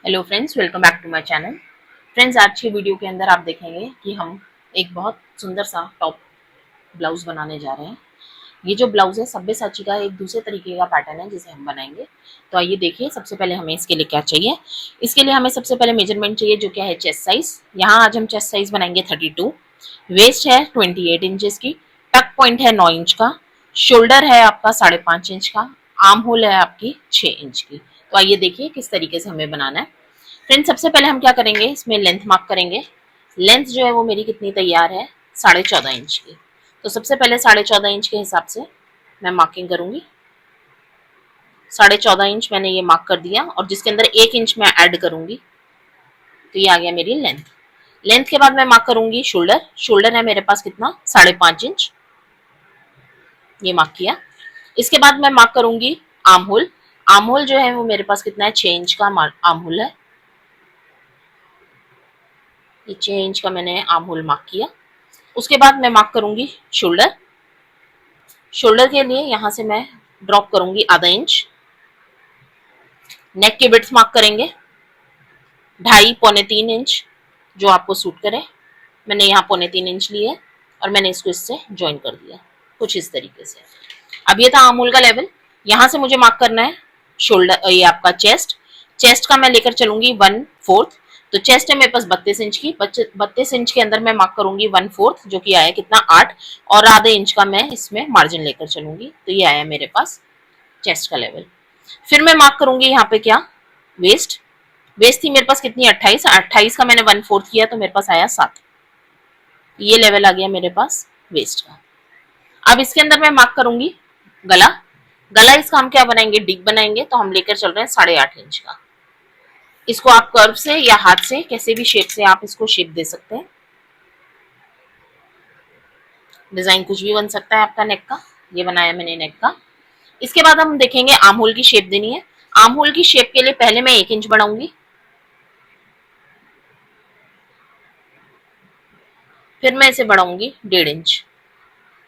Hello friends, welcome back to my channel. Friends, आज की video के अंदर आप देखेंगे कि हम एक बहुत सुंदर सा टॉप ब्लाउज बनाने जा रहे हैं। ये जो ब्लाउज है सब्यसाची का एक दूसरे तरीके का पैटर्न है जिसे हम बनाएंगे। तो आइए देखिए, सबसे पहले हमें इसके लिए क्या चाहिए। इसके लिए हमें सबसे पहले मेजरमेंट चाहिए, जो क्या है चेस्ट साइज। यहाँ आज हम चेस्ट साइज बनाएंगे 32, वेस्ट है 28 इंचेस की, टक पॉइंट है 9 इंच का, शोल्डर है आपका 5.5 इंच का, आर्म होल है आपकी 6 इंच की। तो आइए देखिए किस तरीके से हमें बनाना है। फ्रेंड्स, सबसे पहले हम क्या करेंगे, इसमें लेंथ मार्क करेंगे। लेंथ जो है वो मेरी कितनी तैयार है, 14.5 इंच की। तो सबसे पहले 14.5 इंच के हिसाब से मैं मार्किंग करूंगी। 14.5 इंच मैंने ये मार्क कर दिया और जिसके अंदर 1 इंच मैं ऐड करूंगी, तो ये आ गया मेरी लेंथ। लेंथ के बाद मैं मार्क करूंगी शोल्डर। शोल्डर है मेरे पास कितना, 5.5 इंच, ये मार्क किया। इसके बाद मैं मार्क करूंगी आर्म होल। आर्म होल जो है वो मेरे पास कितना है, 6 इंच का आर्म होल है। ये 6 इंच का मैंने आर्म होल मार्क किया। उसके बाद मैं मार्क करूंगी शोल्डर। शोल्डर के लिए यहां से मैं ड्रॉप करूंगी आधा इंच। नेक की विड्थ मार्क करेंगे 2.5 पौने 3 इंच, जो आपको सूट करे। मैंने यहाँ 3.25 इंच ली है और मैंने इसको इससे ज्वाइन कर दिया कुछ इस तरीके से। अब ये था आर्महोल का लेवल। यहाँ से मुझे मार्क करना है शोल्डर, ये आपका चेस्ट। चेस्ट का मैं लेकर चलूंगी 1/4। तो चेस्ट है मेरे पास 32 इंच की। 32 इंच के अंदर मैं मार्क करूंगी 1/4, जो कि आया कितना, 8, और आधे इंच का मैं इसमें मार्जिन लेकर चलूंगी। तो ये आया मेरे पास चेस्ट का लेवल। फिर मैं मार्क करूंगी यहाँ पे क्या, वेस्ट। वेस्ट थी मेरे पास कितनी, 28। 28 का मैंने 1/4 किया तो मेरे पास आया 7। ये लेवल आ गया मेरे पास वेस्ट का। अब इसके अंदर मैं मार्क करूंगी गला। गला इसका हम क्या बनाएंगे, डीप बनाएंगे। तो हम लेकर चल रहे हैं 8.5 इंच का। इसको आप कर्व से या हाथ से, कैसे भी शेप से आप इसको शेप दे सकते हैं। डिजाइन कुछ भी बन सकता है आपका नेक का। ये बनाया मैंने नेक का। इसके बाद हम देखेंगे आर्म होल की शेप देनी है। आर्म होल की शेप के लिए पहले मैं 1 इंच बढ़ाऊंगी, फिर मैं इसे बढ़ाऊंगी 1.5 इंच।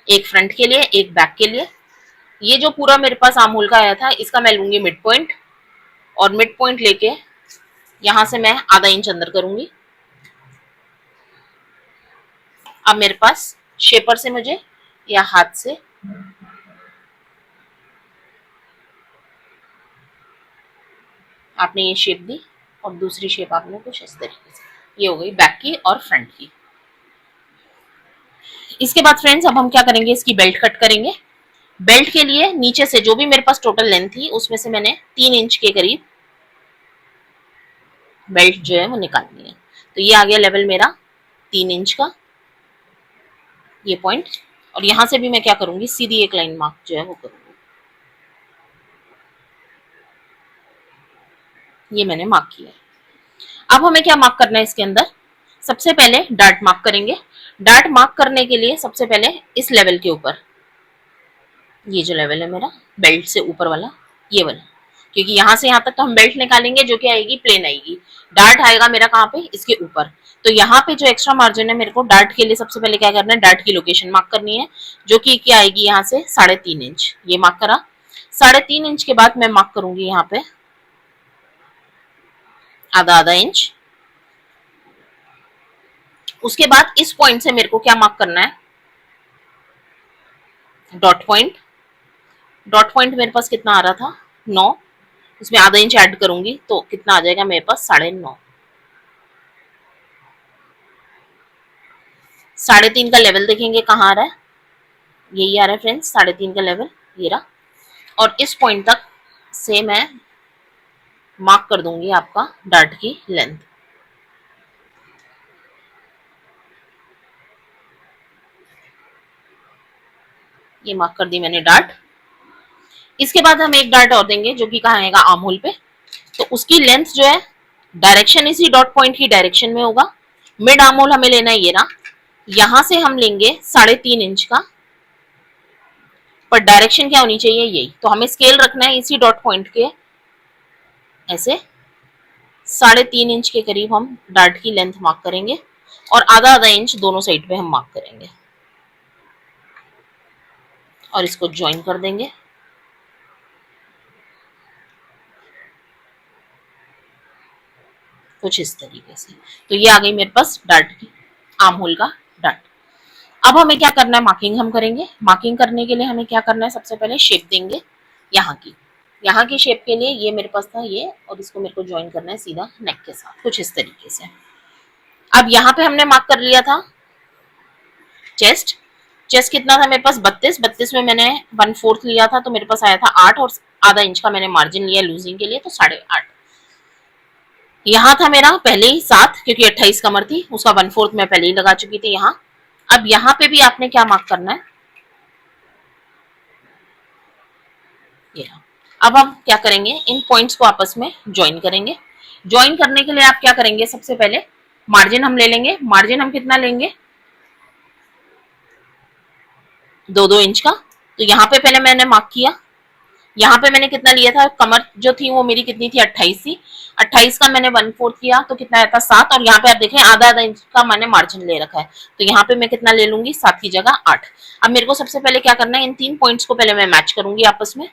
एक फ्रंट के लिए, एक बैक के लिए। ये जो पूरा मेरे पास आर्म होल का आया था, इसका मैं लूंगी मिड पॉइंट, और मिड पॉइंट लेके यहां से मैं आधा इंच अंदर करूंगी। अब मेरे पास शेपर से मुझे या हाथ से आपने ये शेप दी, और दूसरी शेप आपने कुछ इस तरीके से। ये हो गई बैक की और फ्रंट की। इसके बाद फ्रेंड्स, अब हम क्या करेंगे, इसकी बेल्ट कट करेंगे। बेल्ट के लिए नीचे से जो भी मेरे पास टोटल लेंथ थी, उसमें से मैंने 3 इंच के करीब बेल्ट जो है वो निकालनी है। तो ये आ गया लेवल मेरा 3 इंच का, ये पॉइंट। और यहां से भी मैं क्या करूंगी, सीधी एक लाइन मार्क जो है वो करूंगी। ये मैंने मार्क किया। अब हमें क्या मार्क करना है इसके अंदर, सबसे पहले डार्ट मार्क करेंगे। डार्ट मार्क करने के लिए सबसे पहले इस लेवल के ऊपर, ये जो लेवल है मेरा बेल्ट से ऊपर वाला, ये वाला, क्योंकि यहां से यहां तक तो हम बेल्ट निकालेंगे, जो कि आएगी प्लेन आएगी। डार्ट आएगा मेरा कहाँ पे, इसके ऊपर। तो यहाँ पे जो एक्स्ट्रा मार्जिन है, मेरे को डार्ट के लिए सबसे पहले क्या करना है, डार्ट की लोकेशन मार्क करनी है, जो कि क्या आएगी यहाँ से 3.5 इंच। ये मार्क करा। 3.5 इंच के बाद मैं मार्क करूंगी यहाँ पे आधा आधा इंच। उसके बाद इस पॉइंट से मेरे को क्या मार्क करना है, डॉट पॉइंट। डॉट पॉइंट मेरे पास कितना आ रहा था, 9। इसमें आधा इंच ऐड करूंगी तो कितना आ जाएगा मेरे पास, 9.5। 3.5 का लेवल देखेंगे कहाँ आ रहा है, यही आ रहा है फ्रेंड्स 3.5 का लेवल, ये रहा। और इस पॉइंट तक से मैं मार्क कर दूंगी आपका डार्ट की लेंथ। ये मार्क कर दी मैंने डार्ट। इसके बाद हम एक डार्ट और देंगे, जो कि कहाँ आएगा, आर्म होल पे। तो उसकी लेंथ जो है, डायरेक्शन इसी डॉट पॉइंट की डायरेक्शन में होगा। मिड आर्म होल हमें लेना है, ये रहा। यहां से हम लेंगे 3.5 इंच का, पर डायरेक्शन क्या होनी चाहिए, यही। तो हमें स्केल रखना है इसी डॉट पॉइंट के, ऐसे 3.5 इंच के करीब हम डार्ट की लेंथ मार्क करेंगे, और आधा आधा इंच दोनों साइड पे हम मार्क करेंगे, और इसको ज्वाइन कर देंगे। कुछ इस तरीके से। तो ये आ गई मेरे पास डार्ट की, आर्म होल का डार्ट। अब हमें क्या करना है, मार्किंग हम करेंगे। मार्किंग करने के लिए हमें क्या करना है, सबसे पहले शेप देंगे यहाँ की शेप के लिए। ये मेरे पास था ये, और इसको मेरे को ज्वाइन करना है सीधा नेक के साथ, कुछ इस तरीके से। अब यहाँ पे हमने मार्क कर लिया था चेस्ट। चेस्ट कितना था मेरे पास, 32 में मैंने 1/4 लिया था, तो मेरे पास आया था 8, और आधा इंच का मैंने मार्जिन लिया लूजिंग के लिए, तो 8.5। यहाँ था मेरा पहले ही 7, क्योंकि 28 कमर थी, उसका 1/4 मैं पहले ही लगा चुकी थी यहाँ। अब यहाँ पे भी आपने क्या मार्क करना है, ये। अब हम क्या करेंगे, इन पॉइंट्स को आपस में ज्वाइन करेंगे। ज्वाइन करने के लिए आप क्या करेंगे, सबसे पहले मार्जिन हम ले लेंगे। मार्जिन हम कितना लेंगे, 2-2 इंच का। तो यहाँ पे पहले मैंने मार्क किया, यहाँ पे मैंने कितना लिया था, कमर जो थी वो मेरी कितनी थी, 28 थी। 28 का मैंने 1/4 किया, तो कितना आया था 7, और यहाँ पे आप देखें आधा इंच का मैंने मार्जिन ले रखा है, तो यहाँ पे मैं कितना ले लूंगी, 7 की जगह 8। अब मेरे को सबसे पहले क्या करना है, इन 3 पॉइंट्स को पहले मैं मैच करूंगी आपस में,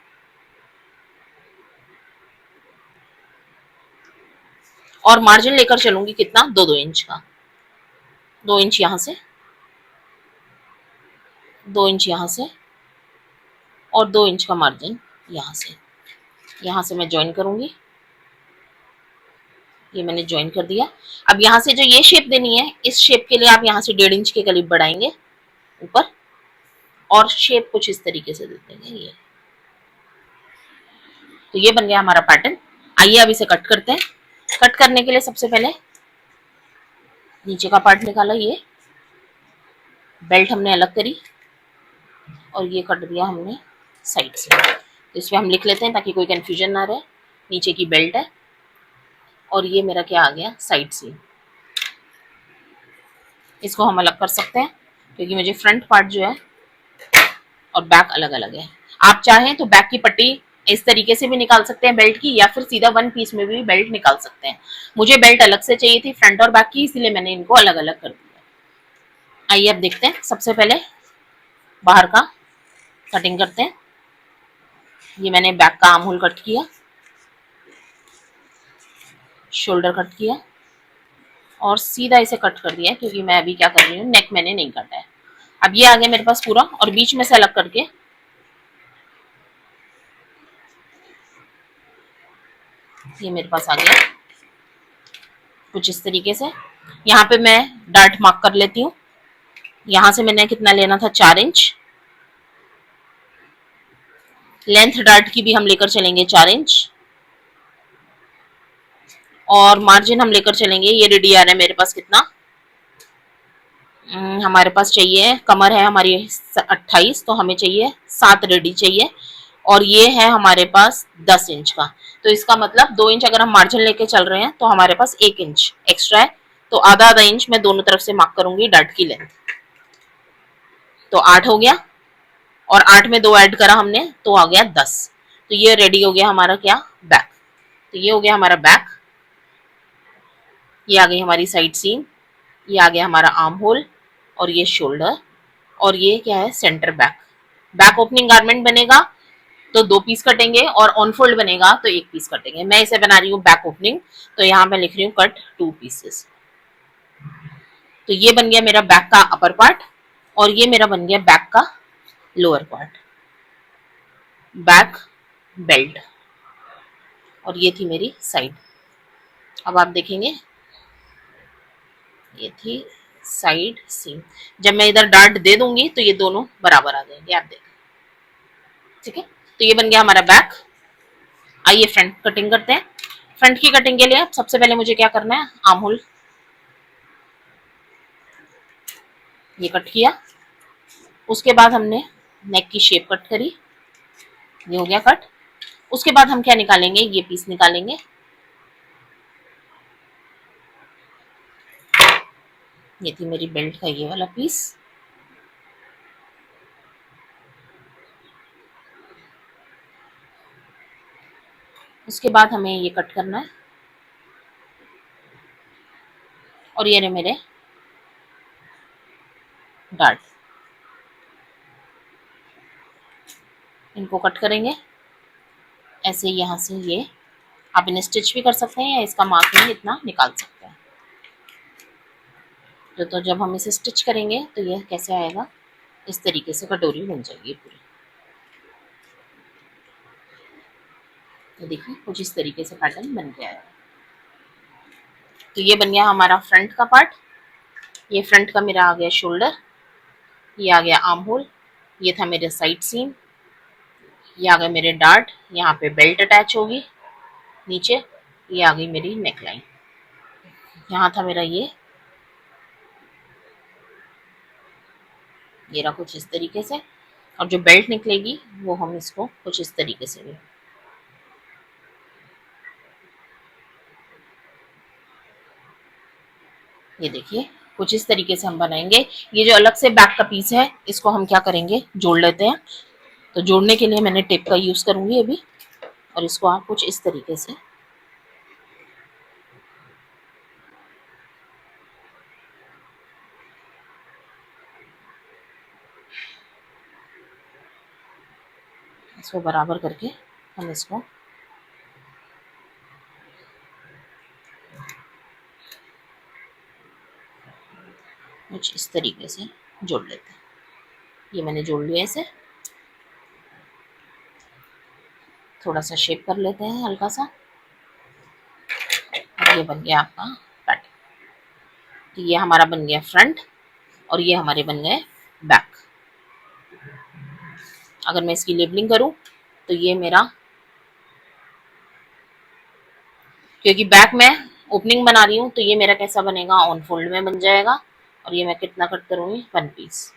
और मार्जिन लेकर चलूंगी कितना, 2-2 इंच का। 2 इंच यहाँ से, 2 इंच यहाँ से, और 2 इंच का मार्जिन यहाँ से मैं ज्वाइन करूंगी। ये मैंने ज्वाइन कर दिया। अब यहाँ से जो ये शेप देनी है, इस शेप के लिए आप यहाँ से 1.5 इंच के करीब बढ़ाएंगे ऊपर, और शेप कुछ इस तरीके से दे देंगे ये। तो ये बन गया हमारा पैटर्न। आइए अब इसे कट करते हैं। कट करने के लिए सबसे पहले नीचे का पार्ट निकाला, ये बेल्ट हमने अलग करी, और ये कट दिया हमने साइड से। तो इसमें हम लिख लेते हैं ताकि कोई कंफ्यूजन ना रहे। नीचे की बेल्ट है, और ये मेरा क्या आ गया, साइड से। इसको हम अलग कर सकते हैं, क्योंकि मुझे फ्रंट पार्ट जो है और बैक अलग अलग है। आप चाहें तो बैक की पट्टी इस तरीके से भी निकाल सकते हैं बेल्ट की, या फिर सीधा 1 पीस में भी बेल्ट निकाल सकते हैं। मुझे बेल्ट अलग से चाहिए थी फ्रंट और बैक की, इसीलिए मैंने इनको अलग अलग कर दिया। आइए अब देखते हैं। सबसे पहले बाहर का कटिंग करते हैं। ये मैंने बैक का आर्म होल कट किया, शोल्डर कट किया, और सीधा इसे कट कर दिया, क्योंकि मैं अभी क्या कर रही हूँ, नेक मैंने नहीं काटा है। अब ये आ गया मेरे पास पूरा, और बीच में से अलग करके ये मेरे पास आ गया कुछ इस तरीके से। यहाँ पे मैं डार्ट मार्क कर लेती हूँ। यहाँ से मैंने कितना लेना था, 4 इंच। लेंथ डार्ट की भी हम लेकर चलेंगे 4 इंच, और मार्जिन हम लेकर चलेंगे, ये रेडी आ रहा है मेरे पास कितना, हमारे पास चाहिए, कमर है हमारी 28, तो हमें चाहिए 7 रेडी चाहिए, और ये है हमारे पास 10 इंच का। तो इसका मतलब 2 इंच अगर हम मार्जिन लेके चल रहे हैं, तो हमारे पास 1 इंच एक्स्ट्रा है। तो आधा आधा इंच मैं दोनों तरफ से मार्क करूंगी डार्ट की लेंथ। तो 8 हो गया, और 8 में 2 ऐड करा हमने, तो आ गया 10। तो ये रेडी हो गया हमारा क्या, बैक। तो ये हो गया हमारा बैक। ये आ गई हमारी साइड सीम, ये आ गया हमारा आर्म होल, और ये शोल्डर, और ये क्या है, centre back. Back opening garment बनेगा तो 2 पीस कटेंगे, और ऑन फोल्ड बनेगा तो 1 पीस कटेंगे। मैं इसे बना रही हूँ बैक ओपनिंग, तो यहाँ मैं लिख रही हूँ कट 2 पीसेस। तो ये बन गया मेरा बैक का अपर पार्ट, और ये मेरा बन गया बैक का लोअर पार्ट, बैक बेल्ट, और ये थी मेरी साइड। अब आप देखेंगे ये थी साइड सीम। जब मैं इधर डार्ट दे दूंगी तो ये दोनों बराबर आ जाएंगे, आप देखें, ठीक है। तो ये बन गया हमारा बैक। आइए फ्रंट कटिंग करते हैं। फ्रंट की कटिंग के लिए सबसे पहले मुझे क्या करना है, आर्म होल ये कट किया, उसके बाद हमने नेक की शेप कट करी, ये हो गया कट। उसके बाद हम क्या निकालेंगे, ये पीस निकालेंगे, ये थी मेरी बेल्ट का ये वाला पीस। उसके बाद हमें ये कट करना है, और ये रहे मेरे डार्ट, इनको कट करेंगे ऐसे, यहाँ से ये आप इन्हें स्टिच भी कर सकते हैं या इसका मार्किंग इतना निकाल सकते हैं। तो जब हम इसे स्टिच करेंगे तो यह कैसे आएगा, इस तरीके से कटोरी बन जाएगी पूरी। तो देखिए कुछ इस तरीके से पैटर्न बन गया है। तो ये बन गया हमारा फ्रंट का पार्ट। ये फ्रंट का मेरा आ गया शोल्डर, ये आ गया आर्म होल, ये था मेरे साइड सीम, ये आ गए मेरे डार्ट, यहाँ पे बेल्ट अटैच होगी नीचे, ये आ गई मेरी नेक लाइन। यहाँ था मेरा ये रहा कुछ इस तरीके से, और जो बेल्ट निकलेगी वो हम इसको कुछ इस तरीके से भी, ये देखिए कुछ इस तरीके से हम बनाएंगे। ये जो अलग से बैक का पीस है इसको हम क्या करेंगे, जोड़ लेते हैं। तो जोड़ने के लिए मैंने टेप का यूज करूंगी अभी, और इसको आप कुछ इस तरीके से इसको बराबर करके हम इसको कुछ इस तरीके से जोड़ लेते हैं। ये मैंने जोड़ लिया इसे, थोड़ा सा शेप कर लेते हैं हल्का सा, और ये बन गया आपका पैटर्न। तो ये हमारा बन गया फ्रंट और ये हमारे बन गए बैक। अगर मैं इसकी लेबलिंग करूं तो ये मेरा, क्योंकि बैक में ओपनिंग बना रही हूँ तो ये मेरा कैसा बनेगा, ऑन फोल्ड में बन जाएगा। और ये मैं कितना कट करूंगी, 1 पीस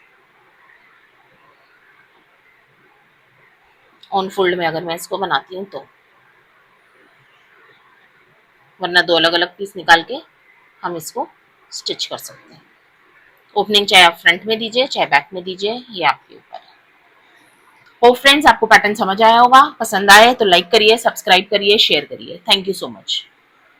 ऑन फोल्ड में अगर मैं इसको बनाती हूँ तो, वरना 2 अलग अलग पीस निकाल के हम इसको स्टिच कर सकते हैं। ओपनिंग चाहे आप फ्रंट में दीजिए चाहे बैक में दीजिए, ये आपके ऊपर है। होप फ्रेंड्स आपको पैटर्न समझ आया होगा, पसंद आए तो लाइक करिए, सब्सक्राइब करिए, शेयर करिए। Thank you so much.